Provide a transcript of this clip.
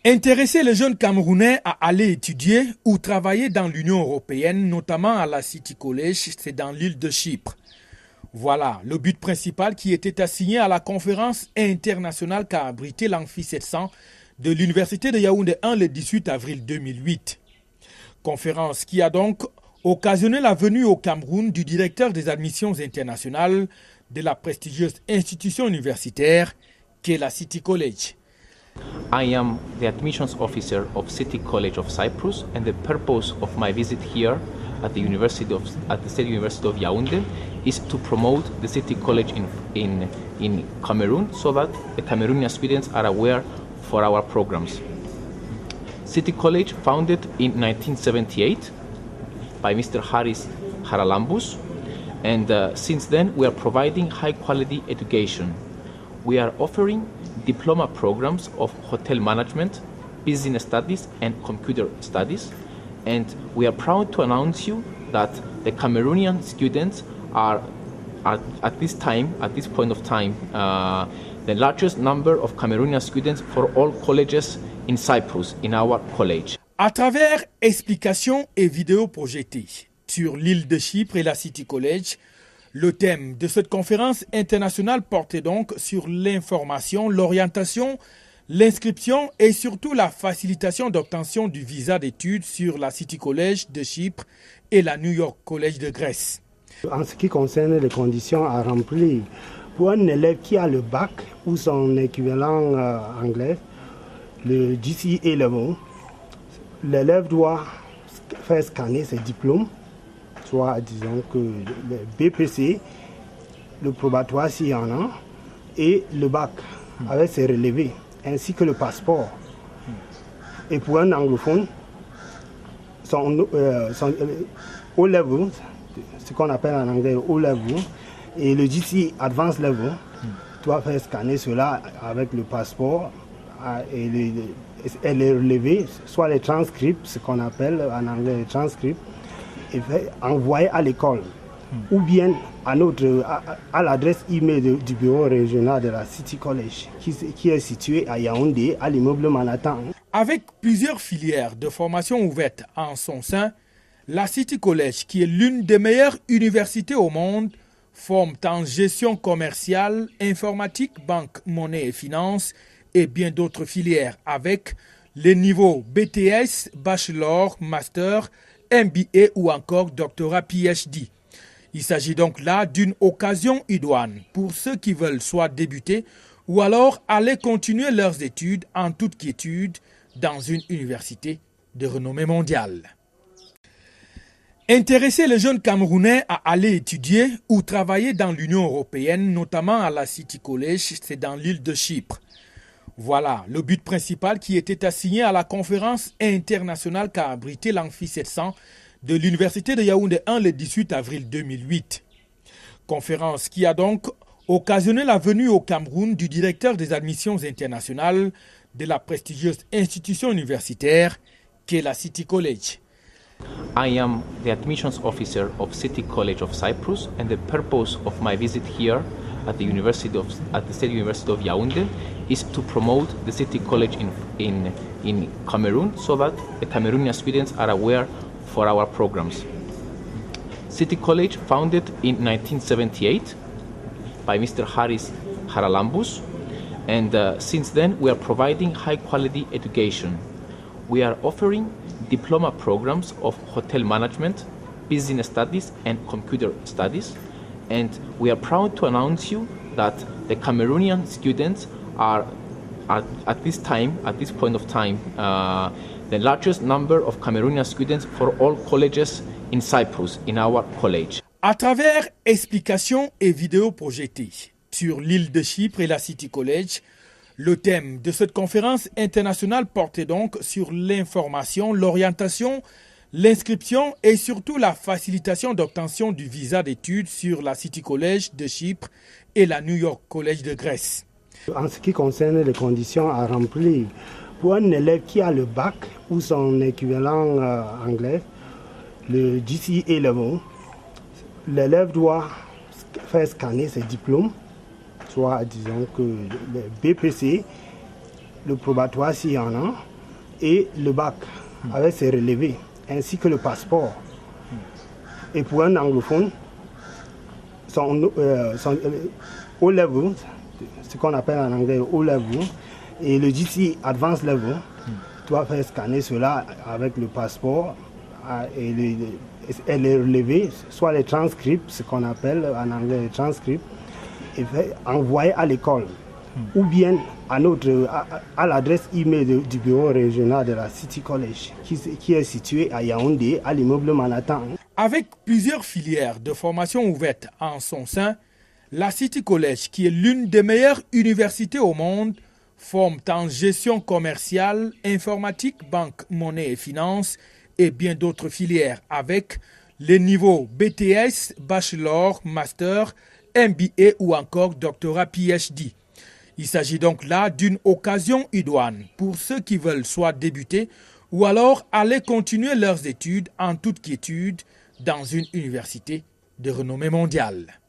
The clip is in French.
Intéresser les jeunes Camerounais à aller étudier ou travailler dans l'Union européenne, notamment à la City College, c'est dans l'île de Chypre. Voilà le but principal qui était assigné à la conférence internationale qu'a abrité l'Amphi 700 de l'Université de Yaoundé 1 le 18 avril 2008. Conférence qui a donc occasionné la venue au Cameroun du directeur des admissions internationales de la prestigieuse institution universitaire qu'est la City College. I am the admissions officer of City College of Cyprus, and the purpose of my visit here at the State University of Yaoundé is to promote the City College in Cameroon, so that the Cameroonian students are aware for our programs. City College, founded in 1978 by Mr. Haris Haralambous, and since then we are providing high quality education. We are offering diploma programs of hotel management, business studies and computer studies, and we are proud to announce you that the Cameroonian students are at this point of time, the largest number of Cameroonian students for all colleges in Cyprus, in our college. À travers explications et vidéos projetées sur l'île de Chypre et la City College, le thème de cette conférence internationale portait donc sur l'information, l'orientation, l'inscription et surtout la facilitation d'obtention du visa d'études sur la City College de Chypre et la New York College de Grèce. En ce qui concerne les conditions à remplir, pour un élève qui a le bac ou son équivalent anglais, le GCE level, l'élève doit faire scanner ses diplômes, soit disons que le BPC, le probatoire s'il y en a, et le bac avec ses relevés, ainsi que le passeport. Et pour un anglophone, son O-level, ce qu'on appelle en anglais O-level, et le GC Advanced Level, doit faire scanner cela avec le passeport et les relevés, soit les transcripts, ce qu'on appelle en anglais les transcripts, et envoyer à l'école ou bien à l'adresse email du bureau régional de la City College qui est situé à Yaoundé, à l'immeuble Manhattan. Avec plusieurs filières de formation ouvertes en son sein, la City College, qui est l'une des meilleures universités au monde, forme en gestion commerciale, informatique, banque, monnaie et finance et bien d'autres filières avec les niveaux BTS, Bachelor, Master, MBA ou encore doctorat PhD. Il s'agit donc là d'une occasion idoine pour ceux qui veulent soit débuter ou alors aller continuer leurs études en toute quiétude dans une université de renommée mondiale. Intéresser les jeunes Camerounais à aller étudier ou travailler dans l'Union européenne, notamment à la City College, c'est dans l'île de Chypre. Voilà le but principal qui était assigné à la conférence internationale qu'a abrité l'Amphi 700 de l'Université de Yaoundé 1 le 18 avril 2008. Conférence qui a donc occasionné la venue au Cameroun du directeur des admissions internationales de la prestigieuse institution universitaire qu'est la City College. I am the admissions officer of City College of Cyprus, and the purpose of my visit here at the State University of Yaoundé is to promote the City College in Cameroon, so that the Cameroonian students are aware for our programs. City College, founded in 1978 by Mr. Haris Haralambous, and since then we are providing high quality education. We are offering diploma programs of hotel management, business studies and computer studies, and we are proud to announce you that the Cameroonian students are at this point of time, the largest number of Cameroonian students for all colleges in Cyprus, in our college. À travers explications et vidéos projetées sur l'île de Chypre et la City College, le thème de cette conférence internationale portait donc sur l'information, l'orientation, l'inscription et surtout la facilitation d'obtention du visa d'études sur la City College de Chypre et la New York College de Grèce. En ce qui concerne les conditions à remplir, pour un élève qui a le bac ou son équivalent anglais, le GCE level, l'élève doit faire scanner ses diplômes, soit disons que le BPC, le probatoire s'il y en a, et le bac avec ses relevés, ainsi que le passeport. Et pour un anglophone, son O-level, ce qu'on appelle en anglais O-level, et le GCE Advanced Level, doit faire scanner cela avec le passeport et les relevés, soit les transcripts, ce qu'on appelle en anglais les transcripts, et envoyer à l'école, ou bien à l'adresse email du bureau régional de la City College, qui est situé à Yaoundé, à l'immeuble Manhattan. Avec plusieurs filières de formation ouvertes en son sein, la City College, qui est l'une des meilleures universités au monde, forme en gestion commerciale, informatique, banque, monnaie et finance et bien d'autres filières avec les niveaux BTS, Bachelor, Master, MBA ou encore Doctorat PhD. Il s'agit donc là d'une occasion idoine pour ceux qui veulent soit débuter ou alors aller continuer leurs études en toute quiétude dans une université de renommée mondiale.